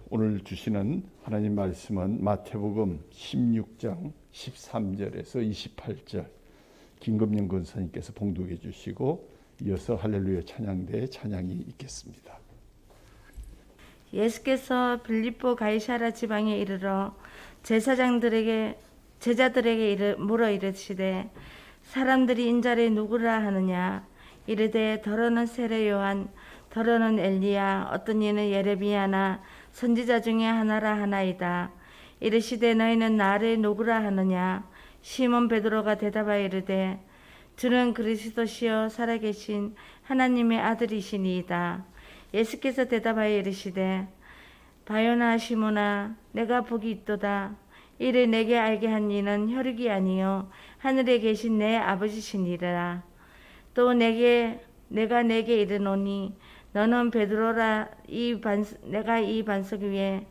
오늘 주시는 하나님 말씀은 마태복음 16장 13절에서 28절 김금영 권사님께서 봉독해 주시고 이어서 할렐루야 찬양대의 찬양이 있겠습니다. 예수께서 빌립보 가이사랴 지방에 이르러 제자들에게 물어 이르시되 사람들이 인자를 누구라 하느냐 이르되 더러는 세례 요한 더러는 엘리야 어떤 이는 예레미야나 선지자 중에 하나라 하나이다. 이르시되 너희는 나를 누구라 하느냐 시몬 베드로가 대답하여 이르되 주는 그리스도시요 살아계신 하나님의 아들이시니이다. 예수께서 대답하여 이르시되 바요나 시몬아 내가 복이 있도다. 이를 내게 알게 한 이는 혈육이 아니요 하늘에 계신 내 아버지시니라. 또 내가 내게 이르노니 너는 베드로라 내가 이 반석 위에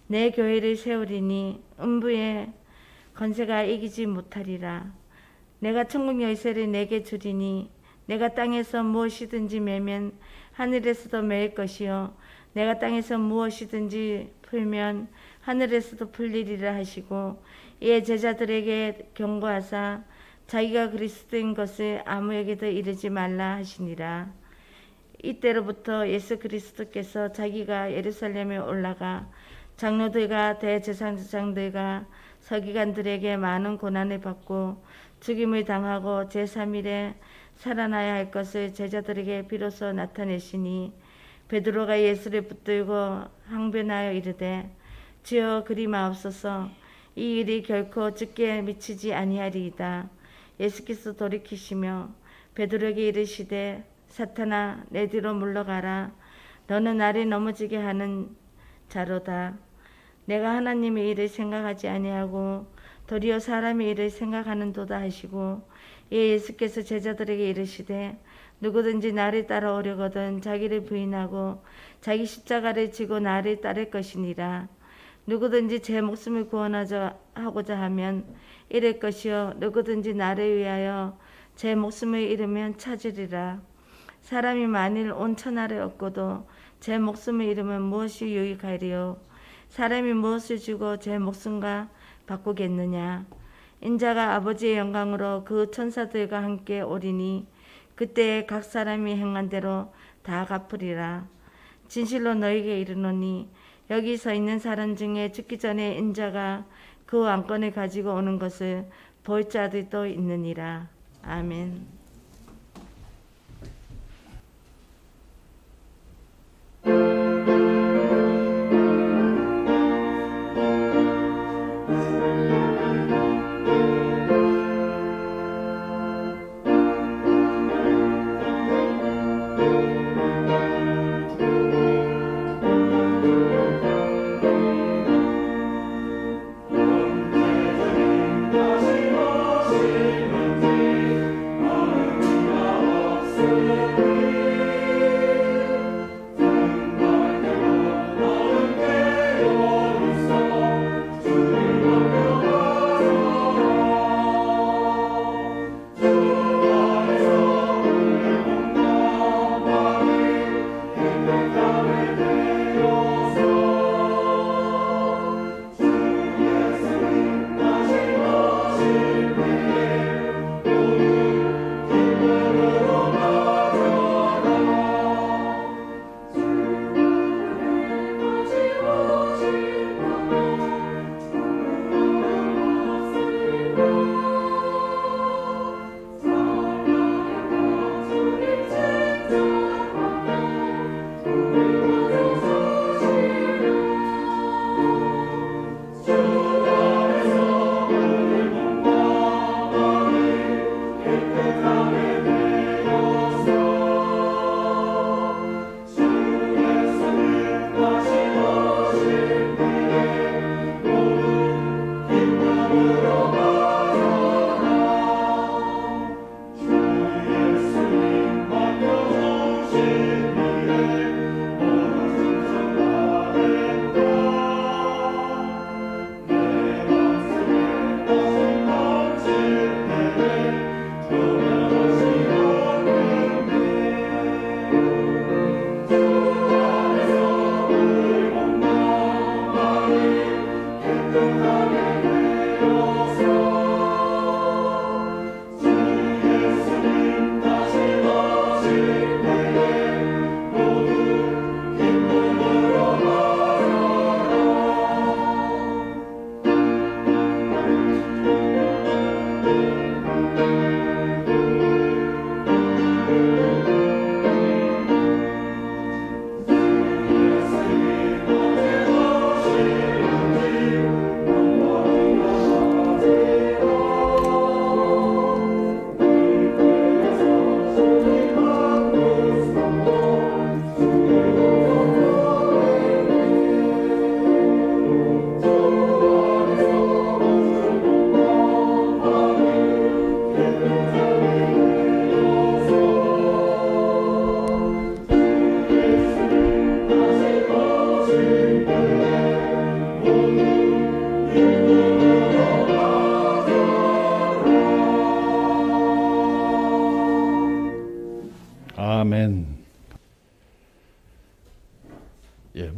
내 교회를 세우리니 음부의 권세가 이기지 못하리라. 내가 천국 열쇠를 내게 주리니 내가 땅에서 무엇이든지 매면 하늘에서도 매일 것이요 내가 땅에서 무엇이든지 풀면 하늘에서도 풀리리라 하시고 이에 제자들에게 경고하사 자기가 그리스도인 것을 아무에게도 이르지 말라 하시니라. 이때로부터 예수 그리스도께서 자기가 예루살렘에 올라가 장로들과 대제사장들과 서기관들에게 많은 고난을 받고 죽임을 당하고 제3일에 살아나야 할 것을 제자들에게 비로소 나타내시니 베드로가 예수를 붙들고 항변하여 이르되 주여 그리 마옵소서 이 일이 결코 죽게 미치지 아니하리이다. 예수께서 돌이키시며 베드로에게 이르시되 사탄아 내 뒤로 물러가라. 너는 나를 넘어지게 하는 자로다. 내가 하나님의 일을 생각하지 아니하고 도리어 사람의 일을 생각하는도다 하시고 이에 예수께서 제자들에게 이르시되 누구든지 나를 따라오려거든 자기를 부인하고 자기 십자가를 지고 나를 따를 것이니라. 누구든지 제 목숨을 구원하고자 하면 잃을 것이요 누구든지 나를 위하여 제 목숨을 잃으면 찾으리라. 사람이 만일 온 천하를 얻고도 제 목숨을 잃으면 무엇이 유익하리요? 사람이 무엇을 주고 제 목숨과 바꾸겠느냐? 인자가 아버지의 영광으로 그 천사들과 함께 오리니 그때에 각 사람이 행한 대로 다 갚으리라. 진실로 너희에게 이르노니 여기 서 있는 사람 중에 죽기 전에 인자가 그 왕권을 가지고 오는 것을 볼 자들도 있느니라. 아멘. Oh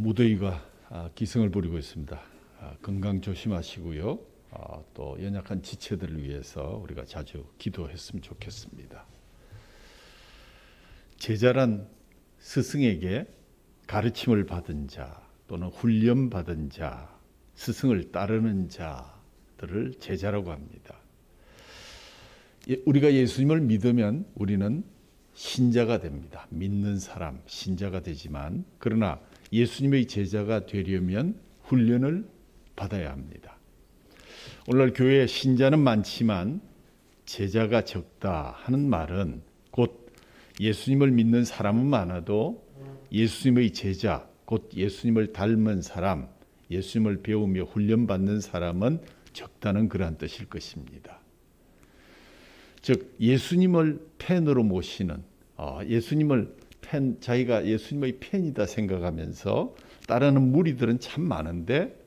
무더위가 기승을 부리고 있습니다. 건강 조심하시고요. 또 연약한 지체들을 위해서 우리가 자주 기도했으면 좋겠습니다. 제자란 스승에게 가르침을 받은 자 또는 훈련 받은 자, 스승을 따르는 자들을 제자라고 합니다. 우리가 예수님을 믿으면 우리는 신자가 됩니다. 믿는 사람, 신자가 되지만 그러나 예수님의 제자가 되려면 훈련을 받아야 합니다. 오늘날 교회에 신자는 많지만 제자가 적다 하는 말은 곧 예수님을 믿는 사람은 많아도 예수님의 제자, 곧 예수님을 닮은 사람, 예수님을 배우며 훈련받는 사람은 적다는 그러한 뜻일 것입니다. 즉 예수님을 팬으로 모시는, 자기가 예수님의 팬이다 생각하면서 따르는 무리들은 참 많은데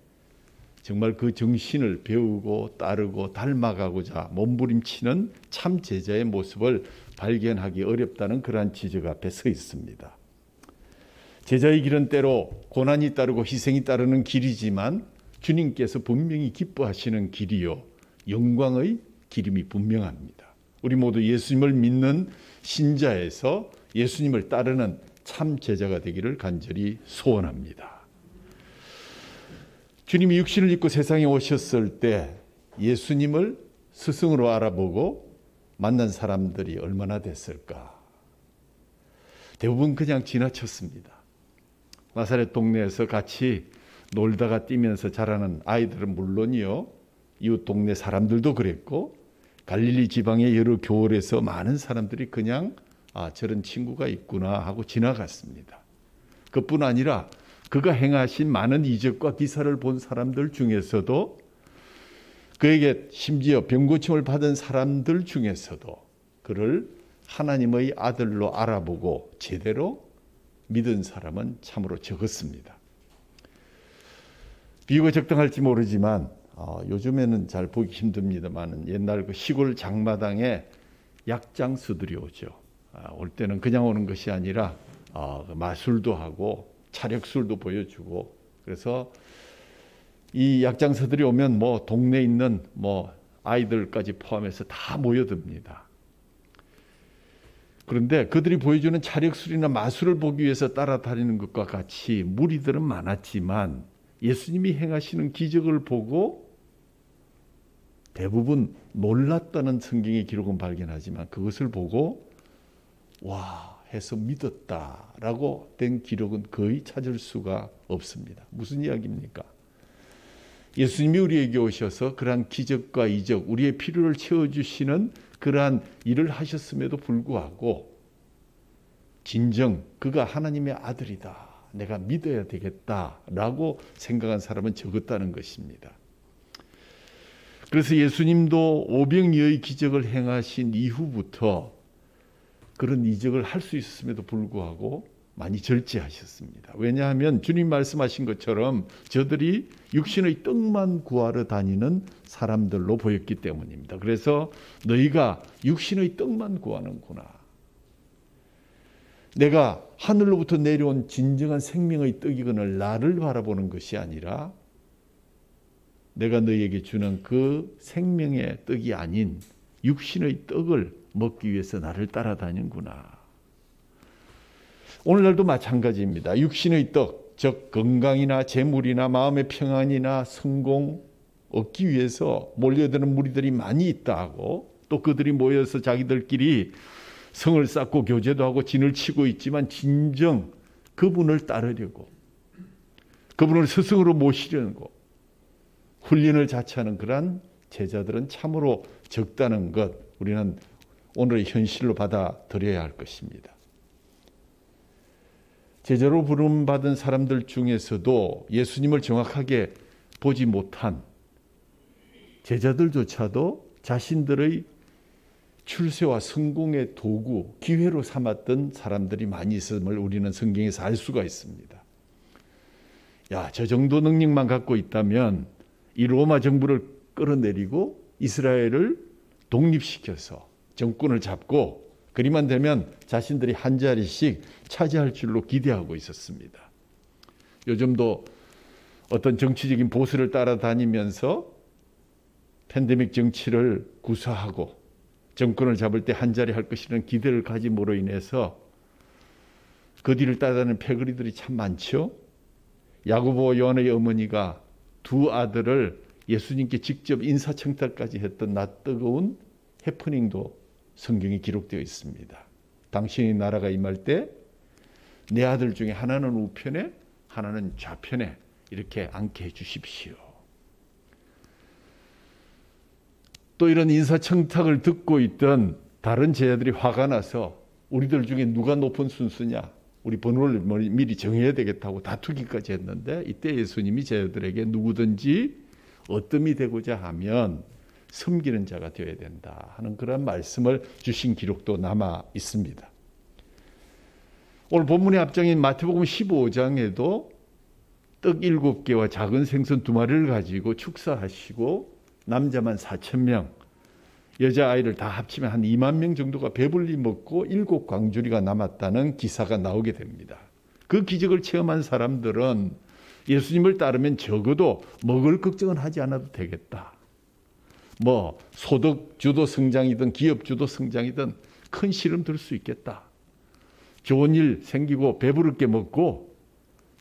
정말 그 정신을 배우고 따르고 닮아가고자 몸부림치는 참 제자의 모습을 발견하기 어렵다는 그러한 지적 앞에 서 있습니다. 제자의 길은 때로 고난이 따르고 희생이 따르는 길이지만 주님께서 분명히 기뻐하시는 길이요 영광의 길임이 분명합니다. 우리 모두 예수님을 믿는 신자에서 예수님을 따르는 참 제자가 되기를 간절히 소원합니다. 주님이 육신을 입고 세상에 오셨을 때 예수님을 스승으로 알아보고 만난 사람들이 얼마나 됐을까? 대부분 그냥 지나쳤습니다. 나사렛 동네에서 같이 놀다가 뛰면서 자라는 아이들은 물론이요, 이웃 동네 사람들도 그랬고 갈릴리 지방의 여러 교회에서 많은 사람들이 그냥 저런 친구가 있구나 하고 지나갔습니다. 그뿐 아니라 그가 행하신 많은 이적과 기사를 본 사람들 중에서도 그에게 심지어 병고침을 받은 사람들 중에서도 그를 하나님의 아들로 알아보고 제대로 믿은 사람은 참으로 적었습니다. 비유가 적당할지 모르지만 요즘에는 잘 보기 힘듭니다만 옛날 그 시골 장마당에 약장수들이 오죠. 올 때는 그냥 오는 것이 아니라 마술도 하고 차력술도 보여주고, 그래서 이 약장수들이 오면 동네에 있는 아이들까지 포함해서 다 모여듭니다. 그런데 그들이 보여주는 차력술이나 마술을 보기 위해서 따라다니는 것과 같이 무리들은 많았지만 예수님이 행하시는 기적을 보고 대부분 놀랐다는 성경의 기록은 발견하지만 그것을 보고 와 해서 믿었다라고 된 기록은 거의 찾을 수가 없습니다. 무슨 이야기입니까? 예수님이 우리에게 오셔서 그러한 기적과 이적, 우리의 필요를 채워주시는 그러한 일을 하셨음에도 불구하고 진정 그가 하나님의 아들이다, 내가 믿어야 되겠다라고 생각한 사람은 적었다는 것입니다. 그래서 예수님도 오병이어의 기적을 행하신 이후부터 그런 이적을 할 수 있었음에도 불구하고 많이 절제하셨습니다. 왜냐하면 주님 말씀하신 것처럼 저들이 육신의 떡만 구하러 다니는 사람들로 보였기 때문입니다. 그래서 너희가 육신의 떡만 구하는구나, 내가 하늘로부터 내려온 진정한 생명의 떡이거늘 나를 바라보는 것이 아니라 내가 너희에게 주는 그 생명의 떡이 아닌 육신의 떡을 먹기 위해서 나를 따라다니는구나. 오늘날도 마찬가지입니다. 육신의 떡, 즉 건강이나 재물이나 마음의 평안이나 성공 얻기 위해서 몰려드는 무리들이 많이 있다 하고, 또 그들이 모여서 자기들끼리 성을 쌓고 교제도 하고 진을 치고 있지만 진정 그분을 따르려고, 그분을 스승으로 모시려고 훈련을 자처하는 그러한 제자들은 참으로 적다는 것, 우리는 오늘의 현실로 받아들여야 할 것입니다. 제자로 부름받은 사람들 중에서도 예수님을 정확하게 보지 못한 제자들조차도 자신들의 출세와 성공의 도구, 기회로 삼았던 사람들이 많이 있음을 우리는 성경에서 알 수가 있습니다. 야, 저 정도 능력만 갖고 있다면 이 로마 정부를 끌어내리고 이스라엘을 독립시켜서 정권을 잡고 그리만 되면 자신들이 한 자리씩 차지할 줄로 기대하고 있었습니다. 요즘도 어떤 정치적인 보수를 따라다니면서 팬데믹 정치를 구사하고 정권을 잡을 때 한자리 할 것이라는 기대를 가짐으로 인해서 그 뒤를 따르는 패거리들이 참 많죠. 야고보 요한의 어머니가 두 아들을 예수님께 직접 인사청탁까지 했던 낯뜨거운 해프닝도 성경에 기록되어 있습니다. 당신의 나라가 임할 때 내 아들 중에 하나는 우편에 하나는 좌편에 이렇게 앉게 해 주십시오. 또 이런 인사청탁을 듣고 있던 다른 제자들이 화가 나서 우리들 중에 누가 높은 순수냐, 우리 번호를 미리 정해야 되겠다고 다투기까지 했는데, 이때 예수님이 제자들에게 누구든지 어뜸이 되고자 하면 섬기는 자가 되어야 된다 하는 그런 말씀을 주신 기록도 남아 있습니다. 오늘 본문의 앞장인 마태복음 15장에도 떡 7개와 작은 생선 2마리를 가지고 축사하시고 남자만 4,000명, 여자아이를 다 합치면 한 2만 명 정도가 배불리 먹고 7 광주리가 남았다는 기사가 나오게 됩니다. 그 기적을 체험한 사람들은 예수님을 따르면 적어도 먹을 걱정은 하지 않아도 되겠다. 뭐 소득 주도 성장이든 기업 주도 성장이든 큰 실험 들 수 있겠다. 좋은 일 생기고 배부르게 먹고,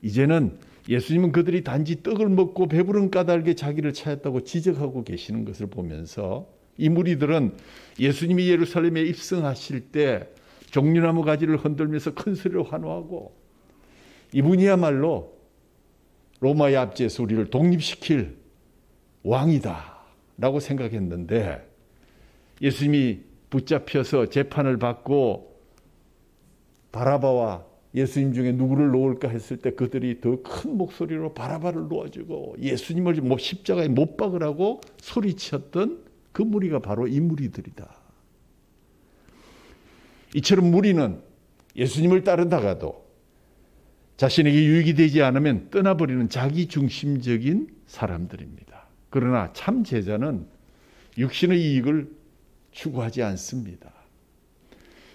이제는 예수님은 그들이 단지 떡을 먹고 배부른 까닭에 자기를 찾았다고 지적하고 계시는 것을 보면서 이 무리들은 예수님이 예루살렘에 입성하실 때 종려나무 가지를 흔들면서 큰 소리로 환호하고, 이분이야말로 로마의 압제에서 우리를 독립시킬 왕이다 라고 생각했는데, 예수님이 붙잡혀서 재판을 받고 바라바와 예수님 중에 누구를 놓을까 했을 때 그들이 더 큰 목소리로 바라바를 놓아주고 예수님을 십자가에 못 박으라고 소리쳤던 그 무리가 바로 이 무리들이다. 이처럼 무리는 예수님을 따르다가도 자신에게 유익이 되지 않으면 떠나버리는 자기중심적인 사람들입니다. 그러나 참 제자는 육신의 이익을 추구하지 않습니다.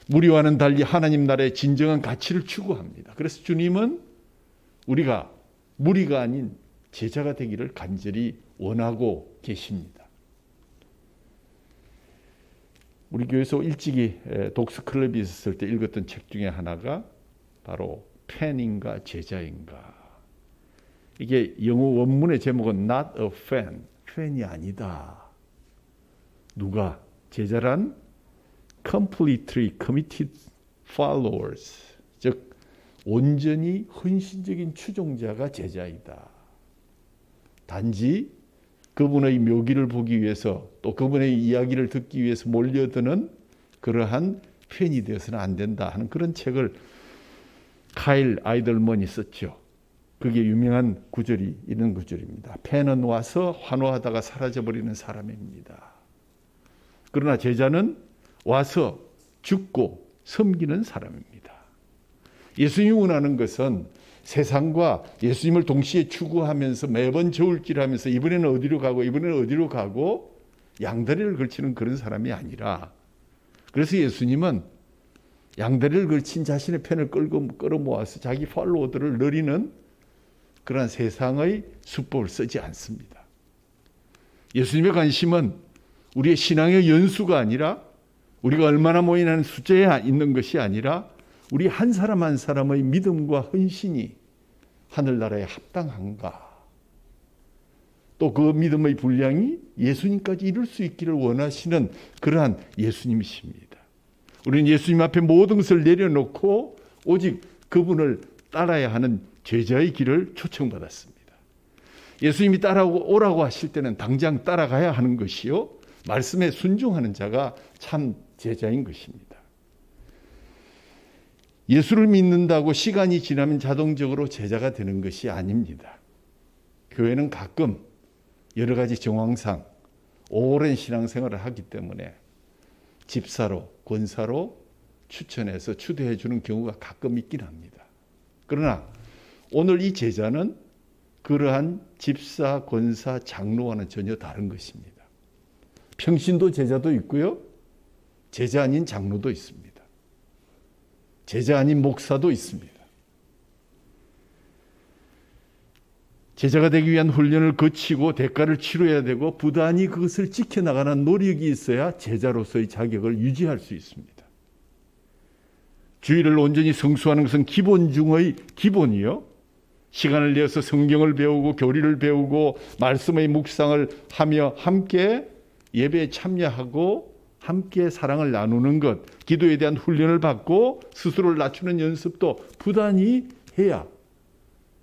무리와는 달리 하나님 나라의 진정한 가치를 추구합니다. 그래서 주님은 우리가 무리가 아닌 제자가 되기를 간절히 원하고 계십니다. 우리 교회에서 일찍이 독서 클럽이 있었을 때 읽었던 책 중에 하나가 바로 팬인가 제자인가. 이게 영어 원문의 제목은 Not a fan, 팬이 아니다. 누가? 제자란 completely committed followers, 즉 온전히 헌신적인 추종자가 제자이다. 단지 그분의 묘기를 보기 위해서 또 그분의 이야기를 듣기 위해서 몰려드는 그러한 팬이 되어서는 안 된다 하는 그런 책을 카일 아이들먼이 썼죠. 그게 유명한 구절이 있는 구절입니다. 팬은 와서 환호하다가 사라져버리는 사람입니다. 그러나 제자는 와서 죽고 섬기는 사람입니다. 예수님이 원하는 것은 세상과 예수님을 동시에 추구하면서 매번 저울질하면서 이번에는 어디로 가고 이번에는 어디로 가고 양다리를 걸치는 그런 사람이 아니라, 그래서 예수님은 양다리를 걸친 자신의 편을 끌어모아서 자기 팔로워들을 늘리는 그러한 세상의 수법을 쓰지 않습니다. 예수님의 관심은 우리의 신앙의 연수가 아니라, 우리가 얼마나 모이는 숫자에 있는 것이 아니라 우리 한 사람 한 사람의 믿음과 헌신이 하늘나라에 합당한가, 또 그 믿음의 분량이 예수님까지 이룰 수 있기를 원하시는 그러한 예수님이십니다. 우리는 예수님 앞에 모든 것을 내려놓고 오직 그분을 따라야 하는 제자의 길을 초청받았습니다. 예수님이 따라오라고 하실 때는 당장 따라가야 하는 것이요, 말씀에 순종하는 자가 참 제자인 것입니다. 예수를 믿는다고 시간이 지나면 자동적으로 제자가 되는 것이 아닙니다. 교회는 가끔 여러 가지 정황상 오랜 신앙생활을 하기 때문에 집사로, 권사로 추천해서 추대해 주는 경우가 가끔 있긴 합니다. 그러나 오늘 이 제자는 그러한 집사, 권사, 장로와는 전혀 다른 것입니다. 평신도 제자도 있고요, 제자 아닌 장로도 있습니다. 제자 아닌 목사도 있습니다. 제자가 되기 위한 훈련을 거치고 대가를 치러야 되고 부단히 그것을 지켜나가는 노력이 있어야 제자로서의 자격을 유지할 수 있습니다. 주의를 온전히 성수하는 것은 기본 중의 기본이요. 시간을 내어서 성경을 배우고 교리를 배우고 말씀의 묵상을 하며 함께 예배에 참여하고 함께 사랑을 나누는 것, 기도에 대한 훈련을 받고 스스로를 낮추는 연습도 부단히 해야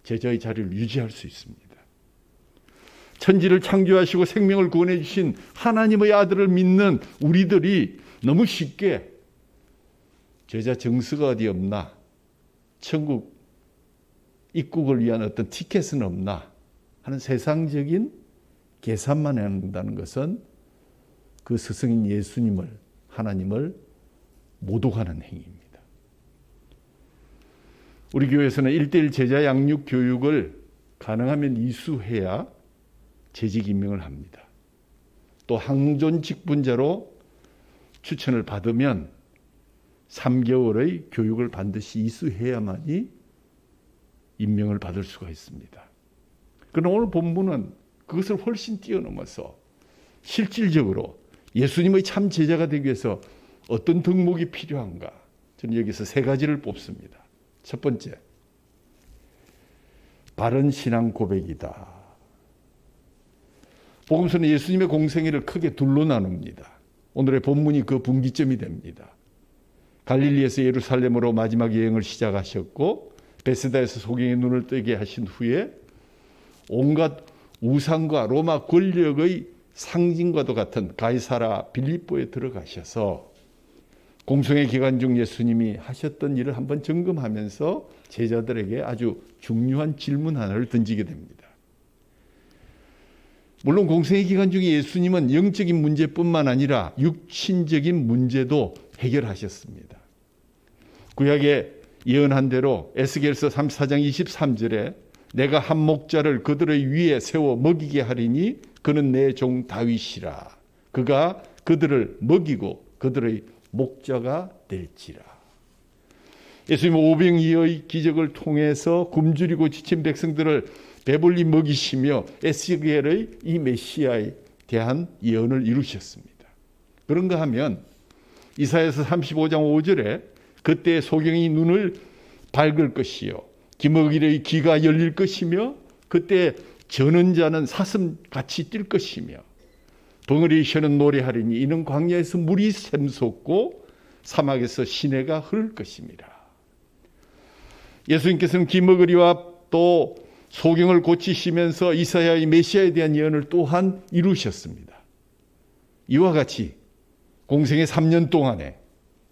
제자의 자리를 유지할 수 있습니다. 천지를 창조하시고 생명을 구원해 주신 하나님의 아들을 믿는 우리들이 너무 쉽게 제자 정서가 어디 없나, 천국 입국을 위한 어떤 티켓은 없나 하는 세상적인 계산만 한다는 것은 그 스승인 예수님을, 하나님을 모독하는 행위입니다. 우리 교회에서는 1:1 제자 양육 교육을 가능하면 이수해야 재직 임명을 합니다. 또 항존 직분자로 추천을 받으면 3개월의 교육을 반드시 이수해야만이 임명을 받을 수가 있습니다. 그러나 오늘 본문은 그것을 훨씬 뛰어넘어서 실질적으로 예수님의 참 제자가 되기 위해서 어떤 덕목이 필요한가? 저는 여기서 3가지를 뽑습니다. 첫 번째, 바른 신앙 고백이다. 복음서는 예수님의 공생애를 크게 둘로 나눕니다. 오늘의 본문이 그 분기점이 됩니다. 갈릴리에서 예루살렘으로 마지막 여행을 시작하셨고 베세다에서 소경의 눈을 뜨게 하신 후에 온갖 우상과 로마 권력의 상징과도 같은 가이사라 빌립보에 들어가셔서 공생애 기간 중 예수님이 하셨던 일을 한번 점검하면서 제자들에게 아주 중요한 질문 하나를 던지게 됩니다. 물론 공생애 기간 중에 예수님은 영적인 문제뿐만 아니라 육신적인 문제도 해결하셨습니다. 구약에 예언한 대로 에스겔서 34장 23절에 내가 한 목자를 그들의 위에 세워 먹이게 하리니 그는 내 종 다윗이라. 그가 그들을 먹이고 그들의 목자가 될지라. 예수님은 오병이어의 기적을 통해서 굶주리고 지친 백성들을 배불리 먹이시며 에스겔의 이 메시아에 대한 예언을 이루셨습니다. 그런가 하면 이사야서 35장 5절에 그때 소경이 눈을 밝을 것이요 기먹이의 귀가 열릴 것이며 그때 저는 자는 사슴같이 뛸 것이며 벙어리 셔는 노래하리니 이는 광야에서 물이 샘솟고 사막에서 시내가 흐를 것입니다. 예수님께서는 기먹으리와 또 소경을 고치시면서 이사야의 메시아에 대한 예언을 또한 이루셨습니다. 이와 같이 공생의 3년 동안에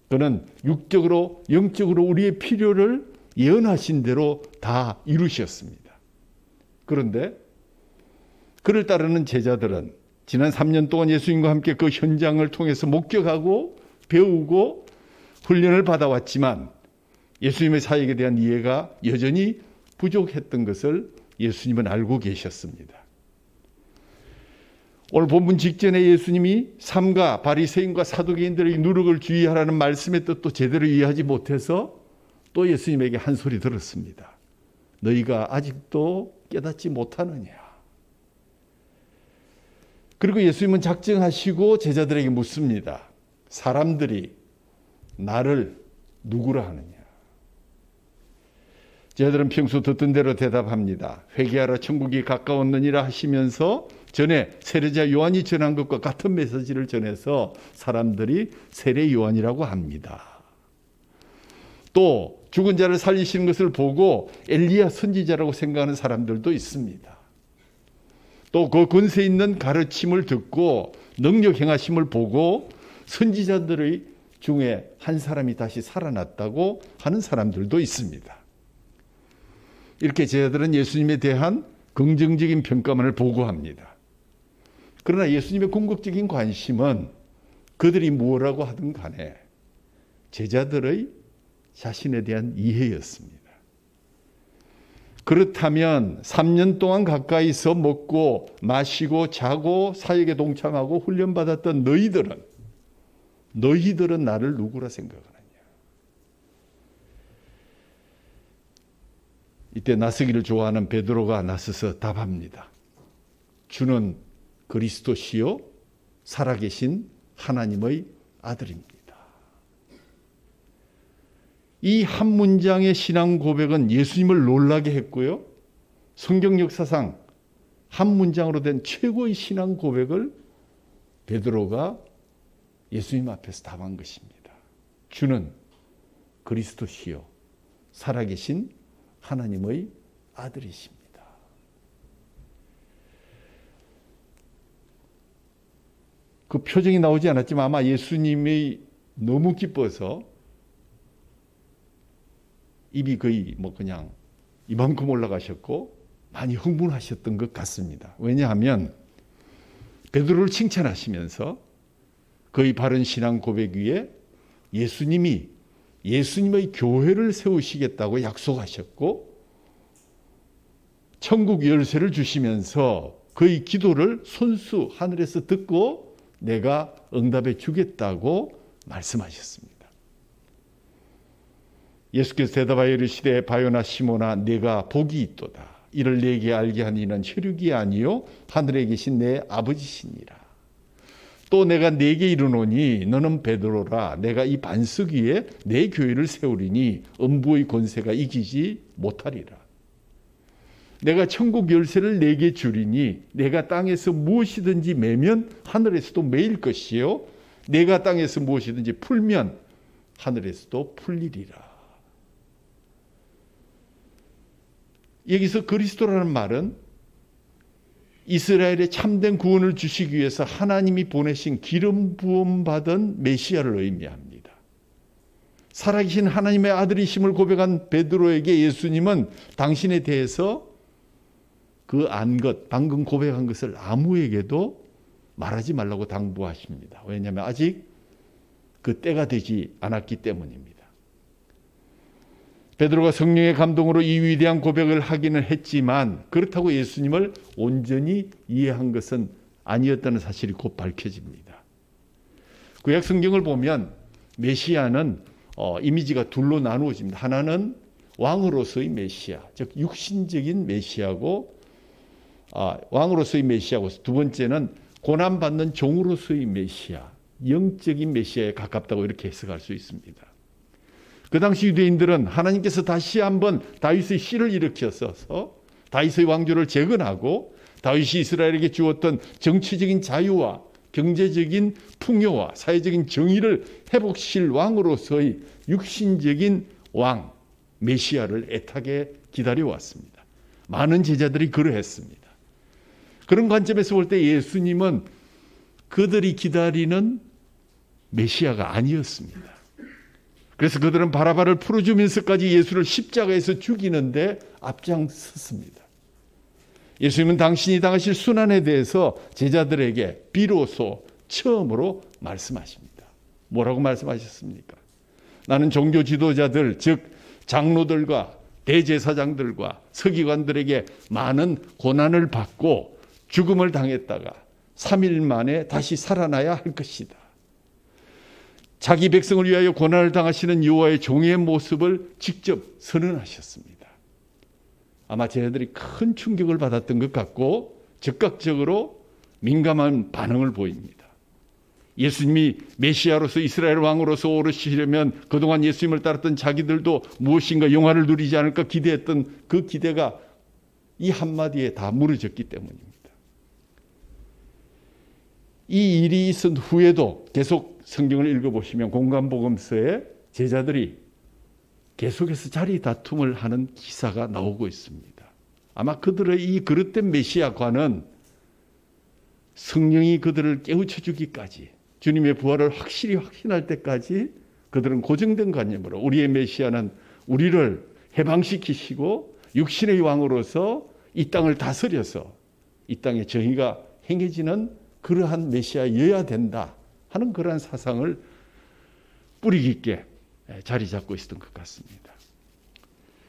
그는 육적으로 영적으로 우리의 필요를 예언하신 대로 다 이루셨습니다. 그런데 그를 따르는 제자들은 지난 3년 동안 예수님과 함께 그 현장을 통해서 목격하고 배우고 훈련을 받아왔지만 예수님의 사역에 대한 이해가 여전히 부족했던 것을 예수님은 알고 계셨습니다. 오늘 본문 직전에 예수님이 삼가 바리새인과 사두개인들의 누룩을 주의하라는 말씀의 뜻도 제대로 이해하지 못해서 또 예수님에게 한 소리 들었습니다. 너희가 아직도 깨닫지 못하느냐. 그리고 예수님은 작정하시고 제자들에게 묻습니다. 사람들이 나를 누구라 하느냐. 제자들은 평소 듣던 대로 대답합니다. 회개하라 천국이 가까웠느니라 하시면서 전에 세례자 요한이 전한 것과 같은 메시지를 전해서 사람들이 세례 요한이라고 합니다. 또 죽은 자를 살리시는 것을 보고 엘리야 선지자라고 생각하는 사람들도 있습니다. 또 그 권세 있는 가르침을 듣고 능력 행하심을 보고 선지자들의 중에 한 사람이 다시 살아났다고 하는 사람들도 있습니다. 이렇게 제자들은 예수님에 대한 긍정적인 평가만을 보고합니다. 그러나 예수님의 궁극적인 관심은 그들이 뭐라고 하든 간에 제자들의 자신에 대한 이해였습니다. 그렇다면 3년 동안 가까이서 먹고 마시고 자고 사역에 동참하고 훈련받았던 너희들은 나를 누구라 생각하느냐. 이때 나서기를 좋아하는 베드로가 나서서 답합니다. 주는 그리스도시요 살아계신 하나님의 아들입니다. 이 한 문장의 신앙 고백은 예수님을 놀라게 했고요. 성경 역사상 한 문장으로 된 최고의 신앙 고백을 베드로가 예수님 앞에서 답한 것입니다. 주는 그리스도시요 살아계신 하나님의 아들이십니다. 그 표정이 나오지 않았지만 아마 예수님이 너무 기뻐서 입이 거의 그냥 이만큼 올라가셨고 많이 흥분하셨던 것 같습니다. 왜냐하면 베드로를 칭찬하시면서 그의 바른 신앙 고백 위에 예수님이 예수님의 교회를 세우시겠다고 약속하셨고 천국 열쇠를 주시면서 그의 기도를 손수 하늘에서 듣고 내가 응답해 주겠다고 말씀하셨습니다. 예수께서 대답하여 이르시되 바요나 시몬아 네가 복이 있도다. 이를 내게 알게 한 이는 혈육이 아니요 하늘에 계신 내 아버지시니라. 또 내가 네게 이르노니 너는 베드로라. 내가 이 반석 위에 내 교회를 세우리니 음부의 권세가 이기지 못하리라. 내가 천국 열쇠를 네게 주리니 내가 땅에서 무엇이든지 매면 하늘에서도 매일 것이요 내가 땅에서 무엇이든지 풀면 하늘에서도 풀리리라. 여기서 그리스도라는 말은 이스라엘에 참된 구원을 주시기 위해서 하나님이 보내신 기름 부음 받은 메시아를 의미합니다. 살아계신 하나님의 아들이심을 고백한 베드로에게 예수님은 당신에 대해서 그 안 것, 방금 고백한 것을 아무에게도 말하지 말라고 당부하십니다. 왜냐하면 아직 그 때가 되지 않았기 때문입니다. 베드로가 성령의 감동으로 이 위대한 고백을 하기는 했지만 그렇다고 예수님을 온전히 이해한 것은 아니었다는 사실이 곧 밝혀집니다. 구약 성경을 보면 메시아는 이미지가 둘로 나누어집니다. 하나는 왕으로서의 메시아, 즉 육신적인 메시아고 왕으로서의 메시아고 두 번째는 고난받는 종으로서의 메시아, 영적인 메시아에 가깝다고 이렇게 해석할 수 있습니다. 그 당시 유대인들은 하나님께서 다시 한번 다윗의 씨를 일으켜서 다윗의 왕조를 재건하고 다윗이 이스라엘에게 주었던 정치적인 자유와 경제적인 풍요와 사회적인 정의를 회복시킬 왕으로서의 육신적인 왕, 메시아를 애타게 기다려왔습니다. 많은 제자들이 그러했습니다. 그런 관점에서 볼 때 예수님은 그들이 기다리는 메시아가 아니었습니다. 그래서 그들은 바라바를 풀어주면서까지 예수를 십자가에서 죽이는데 앞장섰습니다. 예수님은 당신이 당하실 순환에 대해서 제자들에게 비로소 처음으로 말씀하십니다. 뭐라고 말씀하셨습니까? 나는 종교 지도자들, 즉 장로들과 대제사장들과 서기관들에게 많은 고난을 받고 죽음을 당했다가 3일 만에 다시 살아나야 할 것이다. 자기 백성을 위하여 고난을 당하시는 여호와의 종의 모습을 직접 선언하셨습니다. 아마 제자들이 큰 충격을 받았던 것 같고 즉각적으로 민감한 반응을 보입니다. 예수님이 메시아로서 이스라엘 왕으로서 오르시려면 그동안 예수님을 따랐던 자기들도 무엇인가 영화를 누리지 않을까 기대했던 그 기대가 이 한마디에 다 무너졌기 때문입니다. 이 일이 있은 후에도 계속 성경을 읽어보시면 공관복음서에 제자들이 계속해서 자리 다툼을 하는 기사가 나오고 있습니다. 아마 그들의 이 그릇된 메시아관은 성령이 그들을 깨우쳐 주기까지 주님의 부활을 확실히 확신할 때까지 그들은 고정된 관념으로 우리의 메시아는 우리를 해방시키시고 육신의 왕으로서 이 땅을 다스려서 이 땅에 정의가 행해지는 그러한 메시아여야 된다 하는 그러한 사상을 뿌리 깊게 자리 잡고 있었던 것 같습니다.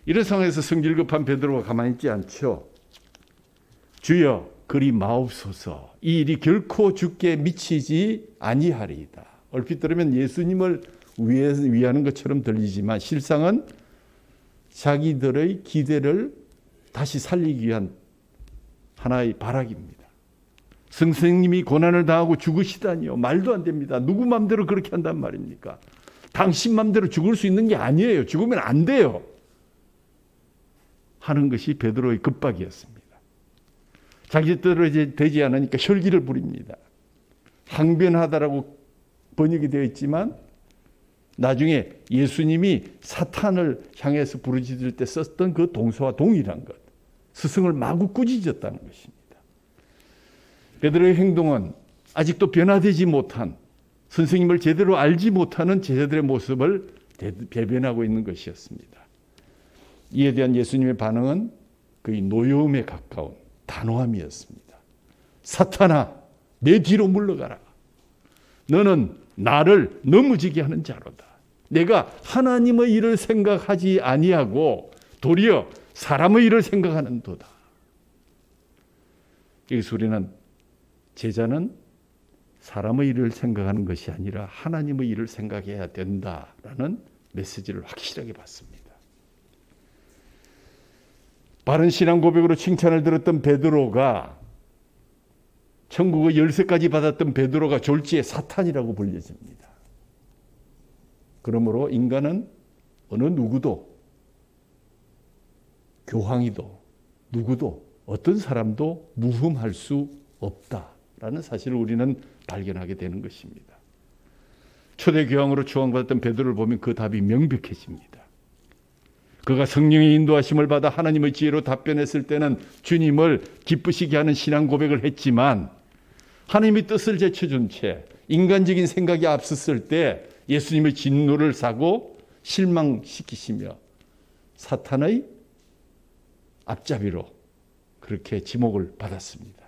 이런 상황에서 성질급한 베드로가 가만히 있지 않죠. 주여 그리 마옵소서, 이 일이 결코 주께 미치지 아니하리이다. 얼핏 들으면 예수님을 위하는 것처럼 들리지만 실상은 자기들의 기대를 다시 살리기 위한 하나의 발악입니다. 선생님이 고난을 당하고 죽으시다니요. 말도 안 됩니다. 누구 맘대로 그렇게 한단 말입니까? 당신 맘대로 죽을 수 있는 게 아니에요. 죽으면 안 돼요. 하는 것이 베드로의 급박이었습니다. 자기 뜻대로 이제 되지 않으니까 혈기를 부립니다. 항변하다라고 번역이 되어 있지만 나중에 예수님이 사탄을 향해서 부르짖을 때 썼던 그 동서와 동일한 것. 스승을 마구 꾸짖었다는 것입니다. 베드로의 행동은 아직도 변화되지 못한, 선생님을 제대로 알지 못하는 제자들의 모습을 배변하고 있는 것이었습니다. 이에 대한 예수님의 반응은 거의 노여움에 가까운 단호함이었습니다. 사탄아, 내 뒤로 물러가라. 너는 나를 넘어지게 하는 자로다. 내가 하나님의 일을 생각하지 아니하고 도리어 사람의 일을 생각하는도다. 여기서 우리는 제자는 사람의 일을 생각하는 것이 아니라 하나님의 일을 생각해야 된다라는 메시지를 확실하게 받습니다. 바른 신앙 고백으로 칭찬을 들었던 베드로가, 천국의 열쇠까지 받았던 베드로가 졸지에 사탄이라고 불려집니다. 그러므로 인간은 어느 누구도, 교황이도 누구도 어떤 사람도 무흠할 수 없다라는 사실을 우리는 발견하게 되는 것입니다. 초대 교황으로 추앙받았던 베드로를 보면 그 답이 명백해집니다. 그가 성령의 인도하심을 받아 하나님의 지혜로 답변했을 때는 주님을 기쁘시게 하는 신앙 고백을 했지만 하나님의 뜻을 제쳐준 채 인간적인 생각이 앞섰을 때 예수님의 진노를 사고 실망시키시며 사탄의 앞잡이로 그렇게 지목을 받았습니다.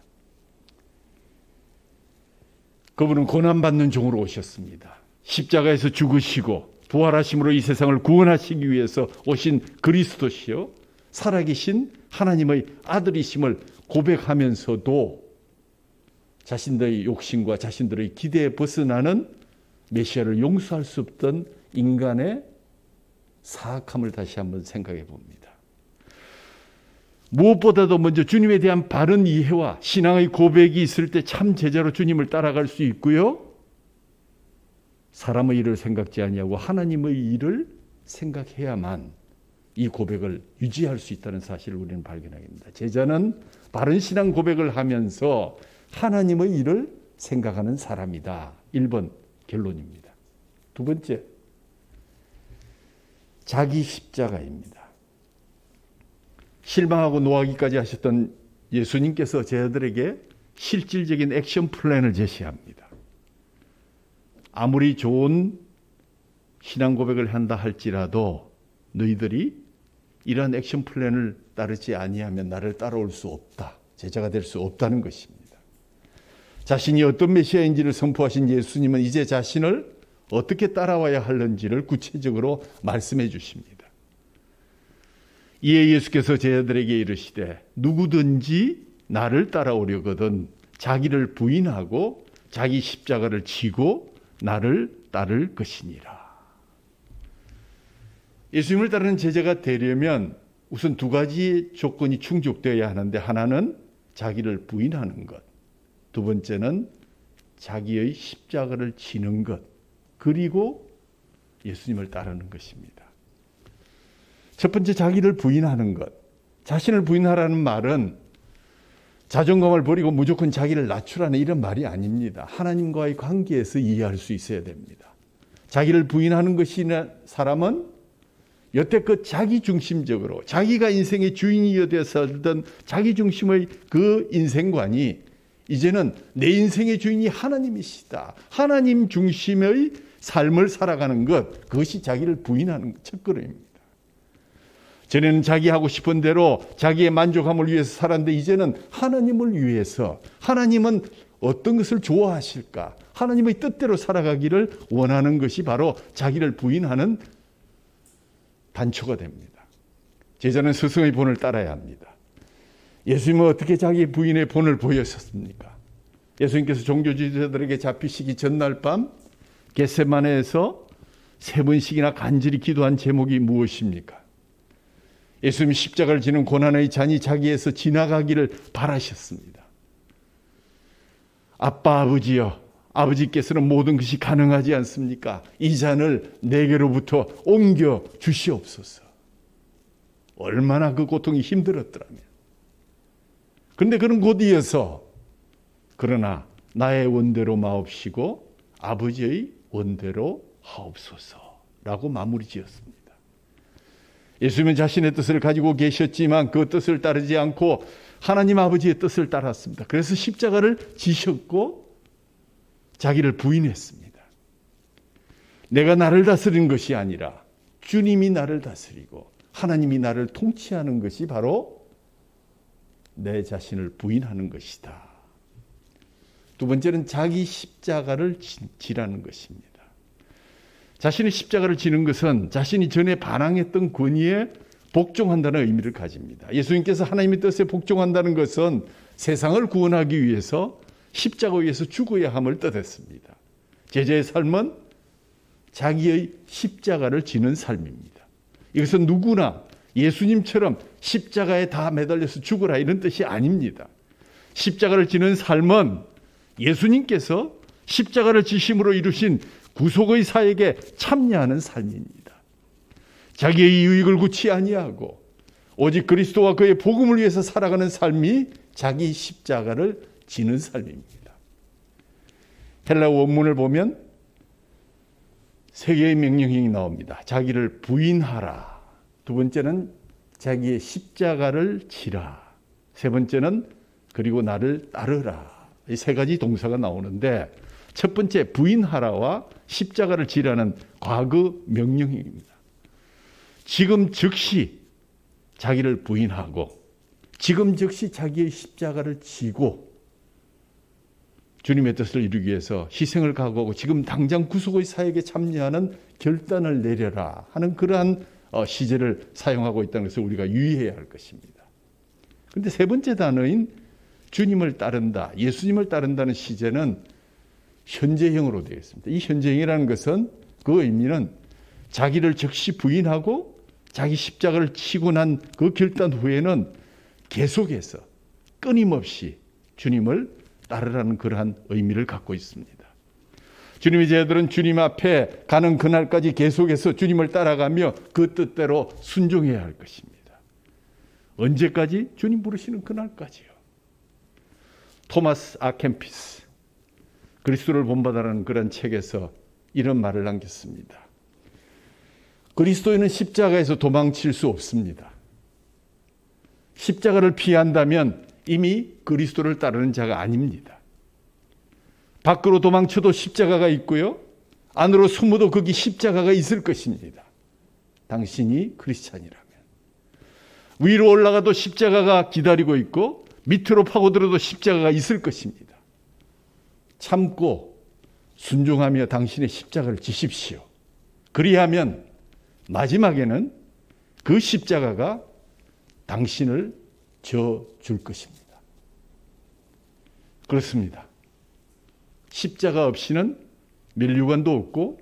그분은 고난받는 종으로 오셨습니다. 십자가에서 죽으시고 부활하심으로 이 세상을 구원하시기 위해서 오신 그리스도시요 살아계신 하나님의 아들이심을 고백하면서도 자신들의 욕심과 자신들의 기대에 벗어나는 메시아를 용서할 수 없던 인간의 사악함을 다시 한번 생각해 봅니다. 무엇보다도 먼저 주님에 대한 바른 이해와 신앙의 고백이 있을 때 참 제자로 주님을 따라갈 수 있고요. 사람의 일을 생각지 아니하고 하나님의 일을 생각해야만 이 고백을 유지할 수 있다는 사실을 우리는 발견하게 됩니다. 제자는 바른 신앙 고백을 하면서 하나님의 일을 생각하는 사람이다. 1번 결론입니다. 두 번째, 자기 십자가입니다. 실망하고 노하기까지 하셨던 예수님께서 제자들에게 실질적인 액션 플랜을 제시합니다. 아무리 좋은 신앙 고백을 한다 할지라도 너희들이 이러한 액션 플랜을 따르지 아니하면 나를 따라올 수 없다. 제자가 될 수 없다는 것입니다. 자신이 어떤 메시아인지를 선포하신 예수님은 이제 자신을 어떻게 따라와야 하는지를 구체적으로 말씀해 주십니다. 이에 예수께서 제자들에게 이르시되 누구든지 나를 따라오려거든 자기를 부인하고 자기 십자가를 지고 나를 따를 것이니라. 예수님을 따르는 제자가 되려면 우선 두 가지 조건이 충족되어야 하는데 하나는 자기를 부인하는 것, 두 번째는 자기의 십자가를 지는 것, 그리고 예수님을 따르는 것입니다. 첫 번째 자기를 부인하는 것. 자신을 부인하라는 말은 자존감을 버리고 무조건 자기를 낮추라는 이런 말이 아닙니다. 하나님과의 관계에서 이해할 수 있어야 됩니다. 자기를 부인하는 것이 사람은 여태껏 자기중심적으로 자기가 인생의 주인이어 되어서 살던 자기중심의 그 인생관이 이제는 내 인생의 주인이 하나님이시다. 하나님 중심의 삶을 살아가는 것, 그것이 자기를 부인하는 첫걸음입니다. 전에는 자기 하고 싶은 대로 자기의 만족함을 위해서 살았는데 이제는 하나님을 위해서, 하나님은 어떤 것을 좋아하실까? 하나님의 뜻대로 살아가기를 원하는 것이 바로 자기를 부인하는 단초가 됩니다. 제자는 스승의 본을 따라야 합니다. 예수님은 어떻게 자기 부인의 본을 보였었습니까? 예수님께서 종교주의자들에게 잡히시기 전날 밤 겟세마네에서 3번씩이나 간절히 기도한 제목이 무엇입니까? 예수님이 십자가를 지는 고난의 잔이 자기에서 지나가기를 바라셨습니다. 아빠, 아버지여, 아버지께서는 모든 것이 가능하지 않습니까? 이 잔을 내게로부터 옮겨 주시옵소서. 얼마나 그 고통이 힘들었더라면. 그런데 그는 곧 이어서 그러나 나의 원대로 마옵시고 아버지의 원대로 하옵소서라고 마무리 지었습니다. 예수님은 자신의 뜻을 가지고 계셨지만 그 뜻을 따르지 않고 하나님 아버지의 뜻을 따랐습니다. 그래서 십자가를 지셨고 자기를 부인했습니다. 내가 나를 다스리는 것이 아니라 주님이 나를 다스리고 하나님이 나를 통치하는 것이 바로 내 자신을 부인하는 것이다. 두 번째는 자기 십자가를 지라는 것입니다. 자신의 십자가를 지는 것은 자신이 전에 반항했던 권위에 복종한다는 의미를 가집니다. 예수님께서 하나님의 뜻에 복종한다는 것은 세상을 구원하기 위해서 십자가 위에서 죽어야 함을 뜻했습니다. 제자의 삶은 자기의 십자가를 지는 삶입니다. 이것은 누구나 예수님처럼 십자가에 다 매달려서 죽으라 이런 뜻이 아닙니다. 십자가를 지는 삶은 예수님께서 십자가를 지심으로 이루신 구속의 사역에 참여하는 삶입니다. 자기의 유익을 구치 아니하고 오직 그리스도와 그의 복음을 위해서 살아가는 삶이 자기 십자가를 지는 삶입니다. 헬라 원문을 보면 세 개의 명령이 나옵니다. 자기를 부인하라. 두 번째는 자기의 십자가를 지라. 세 번째는 그리고 나를 따르라. 이 세 가지 동사가 나오는데 첫 번째 부인하라와 십자가를 지라는 과거 명령입니다. 지금 즉시 자기를 부인하고 지금 즉시 자기의 십자가를 지고 주님의 뜻을 이루기 위해서 희생을 각오하고 지금 당장 구속의 사역에 참여하는 결단을 내려라 하는 그러한 시제를 사용하고 있다는 것을 우리가 유의해야 할 것입니다. 그런데 세 번째 단어인 주님을 따른다, 예수님을 따른다는 시제는 현재형으로 되어 있습니다. 이 현재형이라는 것은 그 의미는 자기를 즉시 부인하고 자기 십자가를 치고 난 그 결단 후에는 계속해서 끊임없이 주님을 따르라는 그러한 의미를 갖고 있습니다. 주님의 제자들은 주님 앞에 가는 그날까지 계속해서 주님을 따라가며 그 뜻대로 순종해야 할 것입니다. 언제까지? 주님 부르시는 그날까지요. 토마스 아 캠피스 그리스도를 본받아라는 그런 책에서 이런 말을 남겼습니다. 그리스도인은 십자가에서 도망칠 수 없습니다. 십자가를 피한다면 이미 그리스도를 따르는 자가 아닙니다. 밖으로 도망쳐도 십자가가 있고요. 안으로 숨어도 거기 십자가가 있을 것입니다. 당신이 크리스찬이라면. 위로 올라가도 십자가가 기다리고 있고 밑으로 파고들어도 십자가가 있을 것입니다. 참고 순종하며 당신의 십자가를 지십시오. 그리하면 마지막에는 그 십자가가 당신을 져줄 것입니다. 그렇습니다. 십자가 없이는 면류관도 없고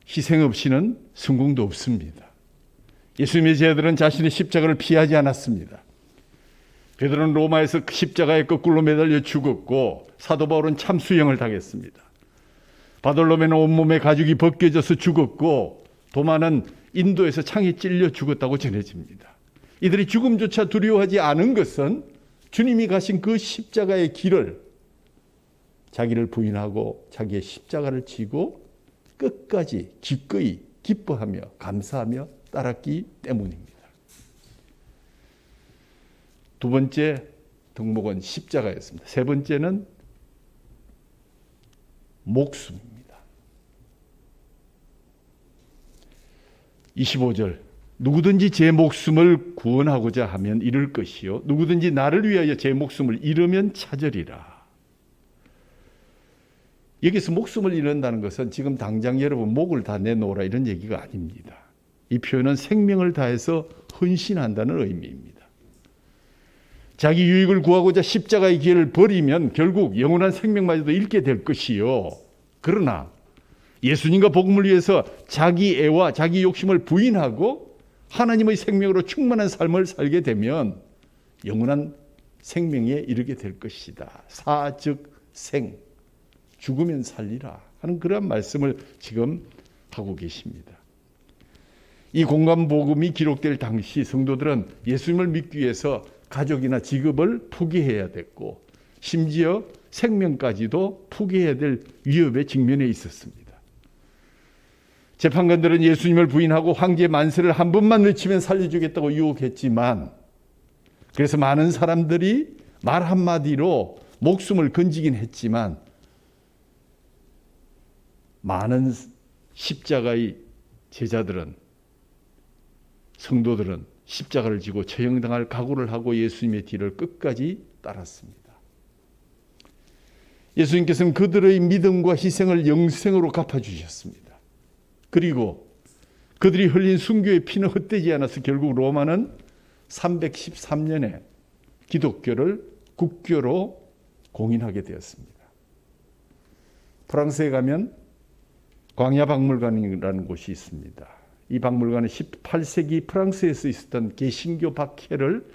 희생 없이는 성공도 없습니다. 예수님의 제자들은 자신의 십자가를 피하지 않았습니다. 베드로는 로마에서 십자가에 거꾸로 매달려 죽었고 사도 바울은 참수형을 당했습니다. 바돌로메는 온몸에 가죽이 벗겨져서 죽었고 도마는 인도에서 창에 찔려 죽었다고 전해집니다. 이들이 죽음조차 두려워하지 않은 것은 주님이 가신 그 십자가의 길을 자기를 부인하고 자기의 십자가를 지고 끝까지 기꺼이 기뻐하며 감사하며 따랐기 때문입니다. 두 번째 덕목은 십자가였습니다. 세 번째는 목숨입니다. 25절 누구든지 제 목숨을 구원하고자 하면 잃을 것이요 누구든지 나를 위하여 제 목숨을 잃으면 찾으리라. 여기서 목숨을 잃는다는 것은 지금 당장 여러분 목을 다 내놓으라 이런 얘기가 아닙니다. 이 표현은 생명을 다해서 헌신한다는 의미입니다. 자기 유익을 구하고자 십자가의 길을 버리면 결국 영원한 생명마저도 잃게 될 것이요. 그러나 예수님과 복음을 위해서 자기 애와 자기 욕심을 부인하고 하나님의 생명으로 충만한 삶을 살게 되면 영원한 생명에 이르게 될 것이다. 사 즉 생, 죽으면 살리라 하는 그런 말씀을 지금 하고 계십니다. 이 공감복음이 기록될 당시 성도들은 예수님을 믿기 위해서 가족이나 직업을 포기해야 됐고 심지어 생명까지도 포기해야 될 위협에 직면해 있었습니다. 재판관들은 예수님을 부인하고 황제 만세를 한 번만 외치면 살려주겠다고 유혹했지만, 그래서 많은 사람들이 말 한마디로 목숨을 건지긴 했지만 많은 십자가의 제자들은, 성도들은 십자가를 지고 처형당할 각오를 하고 예수님의 뒤를 끝까지 따랐습니다. 예수님께서는 그들의 믿음과 희생을 영생으로 갚아주셨습니다. 그리고 그들이 흘린 순교의 피는 헛되지 않아서 결국 로마는 313년에 기독교를 국교로 공인하게 되었습니다. 프랑스에 가면 광야박물관이라는 곳이 있습니다. 이 박물관은 18세기 프랑스에서 있었던 개신교 박해를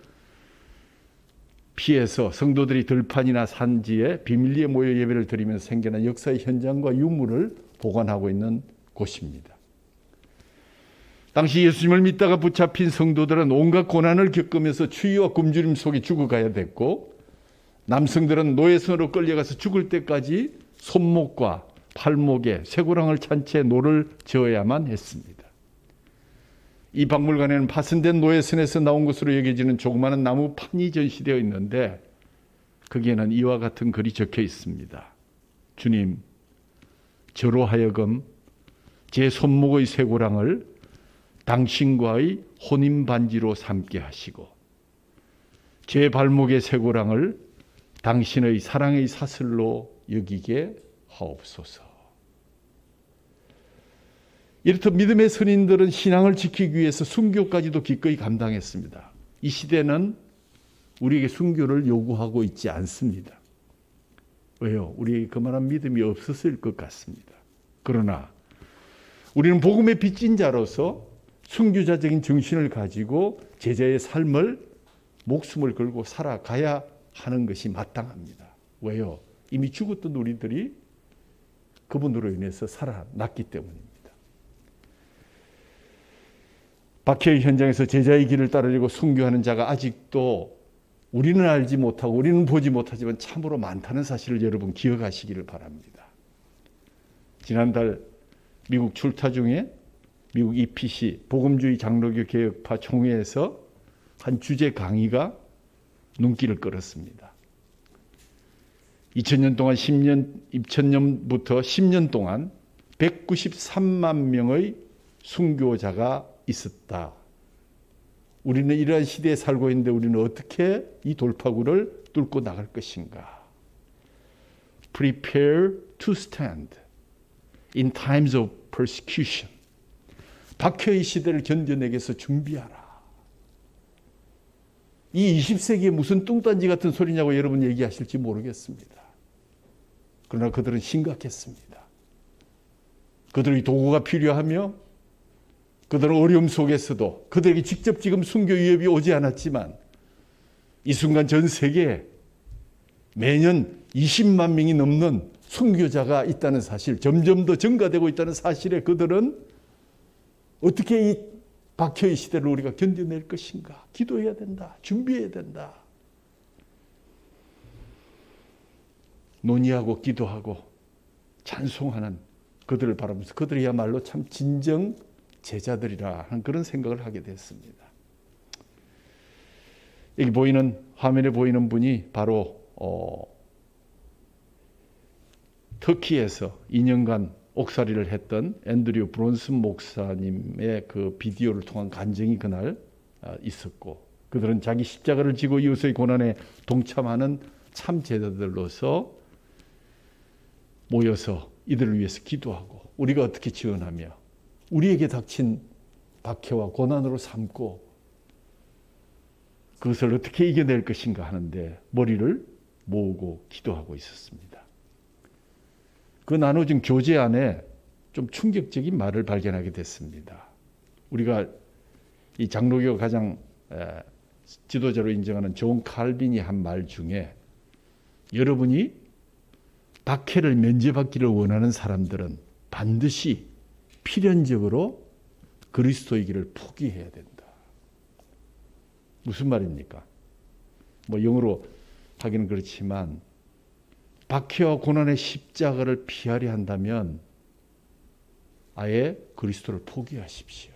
피해서 성도들이 들판이나 산지에 비밀리에 모여 예배를 드리면서 생겨난 역사의 현장과 유물을 보관하고 있는 곳입니다. 당시 예수님을 믿다가 붙잡힌 성도들은 온갖 고난을 겪으면서 추위와 굶주림 속에 죽어가야 됐고, 남성들은 노예선으로 끌려가서 죽을 때까지 손목과 팔목에 쇠고랑을 찬 채 노를 저어야만 했습니다. 이 박물관에는 파손된 노예선에서 나온 것으로 여겨지는 조그마한 나무 판이 전시되어 있는데 거기에는 이와 같은 글이 적혀 있습니다. 주님, 저로 하여금 제 손목의 쇠고랑을 당신과의 혼인반지로 삼게 하시고 제 발목의 쇠고랑을 당신의 사랑의 사슬로 여기게 하옵소서. 이렇듯 믿음의 선인들은 신앙을 지키기 위해서 순교까지도 기꺼이 감당했습니다. 이 시대는 우리에게 순교를 요구하고 있지 않습니다. 왜요? 우리에게 그만한 믿음이 없었을 것 같습니다. 그러나 우리는 복음의 빚진 자로서 순교자적인 정신을 가지고 제자의 삶을 목숨을 걸고 살아가야 하는 것이 마땅합니다. 왜요? 이미 죽었던 우리들이 그분으로 인해서 살아났기 때문입니다. 박해의 현장에서 제자의 길을 따르려고 순교하는 자가 아직도 우리는 알지 못하고 우리는 보지 못하지만 참으로 많다는 사실을 여러분 기억하시기를 바랍니다. 지난달 미국 출타 중에 미국 EPC 복음주의 장로교 개혁파 총회에서 한 주제 강의가 눈길을 끌었습니다. 2000년부터 10년 동안 193만 명의 순교자가 있었다. 우리는 이러한 시대에 살고 있는데 우리는 어떻게 이 돌파구를 뚫고 나갈 것인가? Prepare to stand in times of persecution. 박해의 시대를 견뎌내기 위해서 준비하라. 이 20세기에 무슨 뚱딴지 같은 소리냐고 여러분 얘기하실지 모르겠습니다. 그러나 그들은 심각했습니다. 그들의 도구가 필요하며 그들은 어려움 속에서도 그들에게 직접 지금 순교 위협이 오지 않았지만 이 순간 전 세계에 매년 20만 명이 넘는 순교자가 있다는 사실, 점점 더 증가되고 있다는 사실에 그들은 어떻게 이 박해의 시대를 우리가 견뎌낼 것인가? 기도해야 된다. 준비해야 된다. 논의하고 기도하고 찬송하는 그들을 바라보면서 그들이야말로 참 진정 제자들이라 하는 그런 생각을 하게 됐습니다. 여기 화면에 보이는 분이 바로 터키에서 2년간 옥살이를 했던 앤드류 브론슨 목사님의 그 비디오를 통한 간증이 그날 있었고, 그들은 자기 십자가를 지고 이웃의 고난에 동참하는 참 제자들로서 모여서 이들을 위해서 기도하고 우리가 어떻게 지원하며 우리에게 닥친 박해와 고난으로 삼고 그것을 어떻게 이겨낼 것인가 하는데 머리를 모으고 기도하고 있었습니다. 그 나눠진 교제 안에 좀 충격적인 말을 발견하게 됐습니다. 우리가 이 장로교 가장 지도자로 인정하는 존 칼빈이 한 말 중에 여러분이 박해를 면제받기를 원하는 사람들은 반드시 필연적으로 그리스도의 길을 포기해야 된다. 무슨 말입니까? 뭐 영어로 하기는 그렇지만 박해와 고난의 십자가를 피하려 한다면 아예 그리스도를 포기하십시오.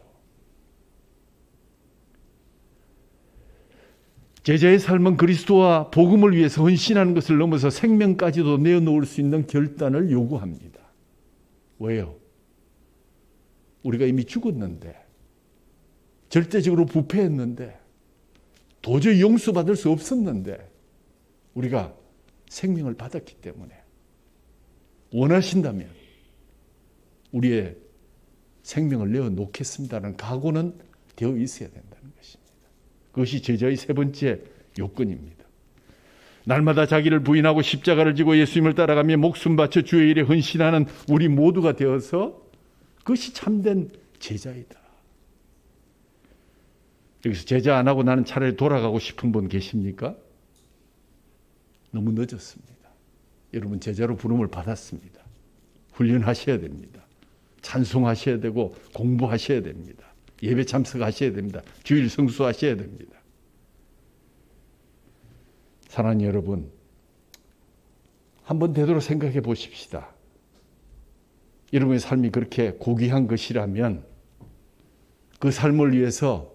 제자의 삶은 그리스도와 복음을 위해서 헌신하는 것을 넘어서 생명까지도 내어놓을 수 있는 결단을 요구합니다. 왜요? 우리가 이미 죽었는데, 절대적으로 부패했는데, 도저히 용서받을 수 없었는데 우리가 생명을 받았기 때문에 원하신다면 우리의 생명을 내어놓겠습니다라는 각오는 되어 있어야 된다는 것입니다. 그것이 제자의 세 번째 요건입니다. 날마다 자기를 부인하고 십자가를 지고 예수님을 따라가며 목숨 바쳐 주의 일에 헌신하는 우리 모두가 되어서 그것이 참된 제자이다. 여기서 제자 안 하고 나는 차라리 돌아가고 싶은 분 계십니까? 너무 늦었습니다. 여러분 제자로 부름을 받았습니다. 훈련하셔야 됩니다. 찬송하셔야 되고 공부하셔야 됩니다. 예배 참석하셔야 됩니다. 주일 성수하셔야 됩니다. 사랑하는 여러분, 한번 되도록 생각해 보십시다. 여러분의 삶이 그렇게 고귀한 것이라면 그 삶을 위해서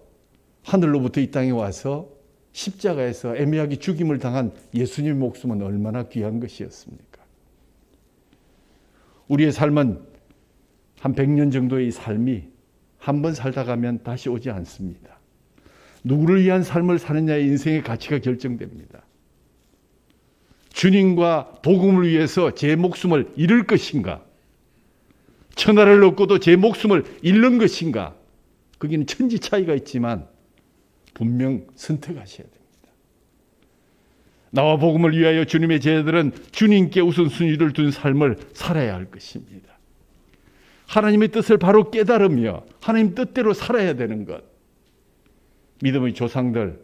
하늘로부터 이 땅에 와서 십자가에서 애매하게 죽임을 당한 예수님의 목숨은 얼마나 귀한 것이었습니까? 우리의 삶은 한 100년 정도의 삶이 한 번 살다 가면 다시 오지 않습니다. 누구를 위한 삶을 사느냐의 인생의 가치가 결정됩니다. 주님과 복음을 위해서 제 목숨을 잃을 것인가? 천하를 얻고도 제 목숨을 잃는 것인가? 거기는 천지 차이가 있지만 분명 선택하셔야 됩니다. 나와 복음을 위하여 주님의 제자들은 주님께 우선순위를 둔 삶을 살아야 할 것입니다. 하나님의 뜻을 바로 깨달으며 하나님 뜻대로 살아야 되는 것. 믿음의 조상들,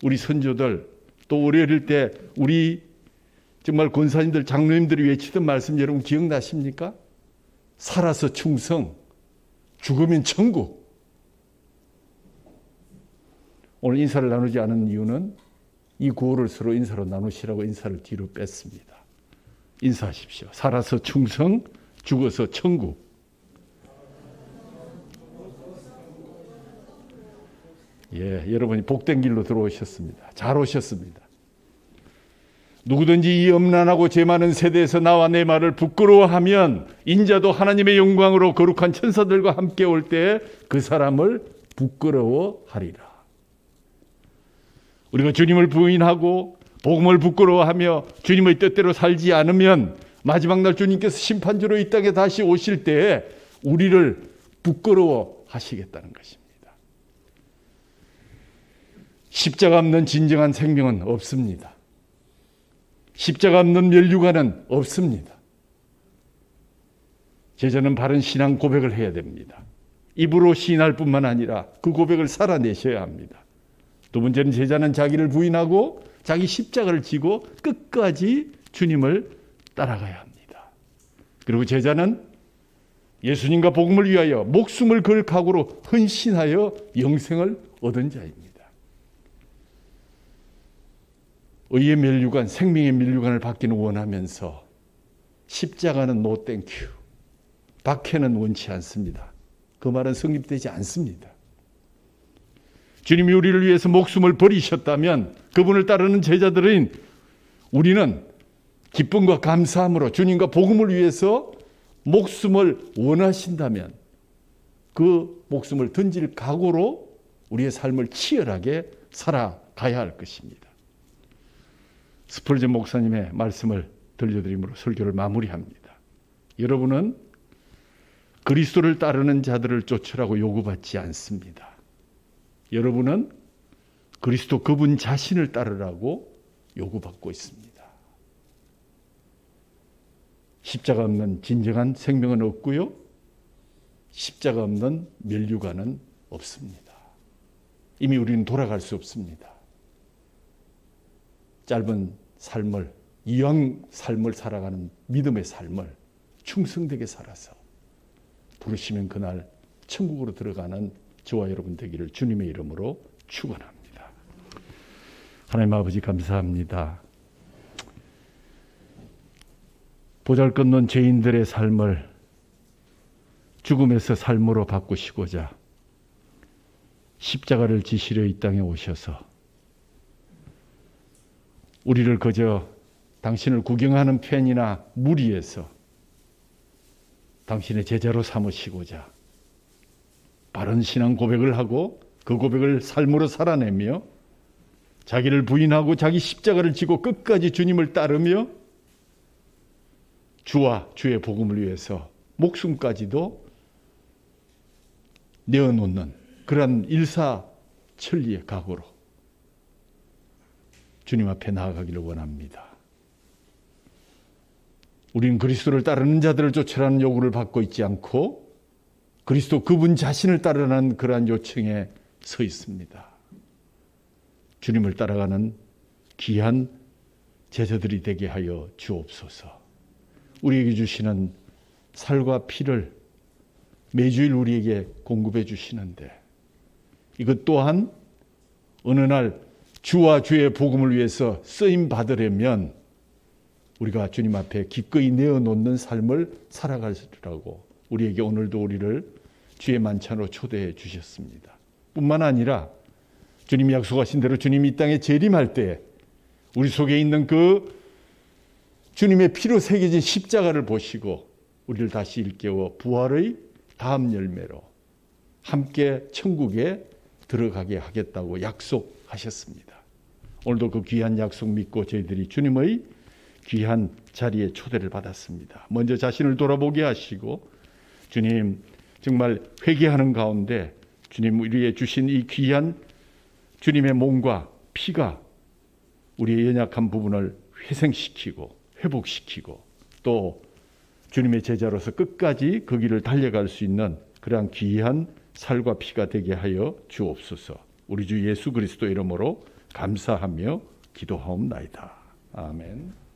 우리 선조들, 또 우리 어릴 때 우리 정말 권사님들, 장로님들이 외치던 말씀 여러분 기억나십니까? 살아서 충성, 죽으면 천국. 오늘 인사를 나누지 않은 이유는 이 구호를 서로 인사로 나누시라고 인사를 뒤로 뺐습니다. 인사하십시오. 살아서 충성, 죽어서 천국. 예, 여러분이 복된 길로 들어오셨습니다. 잘 오셨습니다. 누구든지 이 엄란하고 죄 많은 세대에서 나와 내 말을 부끄러워하면 인자도 하나님의 영광으로 거룩한 천사들과 함께 올 때 그 사람을 부끄러워하리라. 우리가 주님을 부인하고 복음을 부끄러워하며 주님의 뜻대로 살지 않으면 마지막 날 주님께서 심판주로 이 땅에 다시 오실 때에 우리를 부끄러워하시겠다는 것입니다. 십자가 없는 진정한 생명은 없습니다. 십자가 없는 면류관은 없습니다. 제자는 바른 신앙 고백을 해야 됩니다. 입으로 시인할 뿐만 아니라 그 고백을 살아내셔야 합니다. 두 번째는 제자는 자기를 부인하고 자기 십자가를 지고 끝까지 주님을 따라가야 합니다. 그리고 제자는 예수님과 복음을 위하여 목숨을 걸 각오로 헌신하여 영생을 얻은 자입니다. 의의 면류관, 생명의 면류관을 받기는 원하면서 십자가는 노 땡큐, 박해는 원치 않습니다. 그 말은 성립되지 않습니다. 주님이 우리를 위해서 목숨을 버리셨다면 그분을 따르는 제자들인 우리는 기쁨과 감사함으로 주님과 복음을 위해서 목숨을 원하신다면 그 목숨을 던질 각오로 우리의 삶을 치열하게 살아가야 할 것입니다. 스펄전 목사님의 말씀을 들려드림으로 설교를 마무리합니다. 여러분은 그리스도를 따르는 자들을 쫓으라고 요구받지 않습니다. 여러분은 그리스도 그분 자신을 따르라고 요구받고 있습니다. 십자가 없는 진정한 생명은 없고요. 십자가 없는 면류관은 없습니다. 이미 우리는 돌아갈 수 없습니다. 짧은 삶을, 이왕 삶을 살아가는 믿음의 삶을 충성되게 살아서 부르시면 그날 천국으로 들어가는 저와 여러분 되기를 주님의 이름으로 축원합니다. 하나님 아버지 감사합니다. 보잘것없는 죄인들의 삶을 죽음에서 삶으로 바꾸시고자 십자가를 지시려 이 땅에 오셔서 우리를 그저 당신을 구경하는 팬이나 무리에서 당신의 제자로 삼으시고자 바른 신앙 고백을 하고 그 고백을 삶으로 살아내며 자기를 부인하고 자기 십자가를 지고 끝까지 주님을 따르며 주와 주의 복음을 위해서 목숨까지도 내어놓는 그러한 일사천리의 각오로 주님 앞에 나아가기를 원합니다. 우리는 그리스도를 따르는 자들을 쫓으라는 요구를 받고 있지 않고 그리스도 그분 자신을 따르라는 그러한 요청에 서 있습니다. 주님을 따라가는 귀한 제자들이 되게 하여 주옵소서. 우리에게 주시는 살과 피를 매주일 우리에게 공급해 주시는데 이것 또한 어느 날 주와 주의 복음을 위해서 쓰임 받으려면 우리가 주님 앞에 기꺼이 내어놓는 삶을 살아가시라고 우리에게 오늘도 우리를 주의 만찬으로 초대해 주셨습니다. 뿐만 아니라 주님이 약속하신 대로 주님이 이 땅에 재림할 때 우리 속에 있는 그 주님의 피로 새겨진 십자가를 보시고 우리를 다시 일깨워 부활의 다음 열매로 함께 천국에 들어가게 하겠다고 약속하셨습니다. 오늘도 그 귀한 약속 믿고 저희들이 주님의 귀한 자리에 초대를 받았습니다. 먼저 자신을 돌아보게 하시고 주님 정말 회개하는 가운데 주님 우리에게 주신 이 귀한 주님의 몸과 피가 우리의 연약한 부분을 회생시키고 회복시키고 또 주님의 제자로서 끝까지 그 길을 달려갈 수 있는 그러한 귀한 살과 피가 되게 하여 주옵소서. 우리 주 예수 그리스도 이름으로 감사하며 기도하옵나이다. 아멘.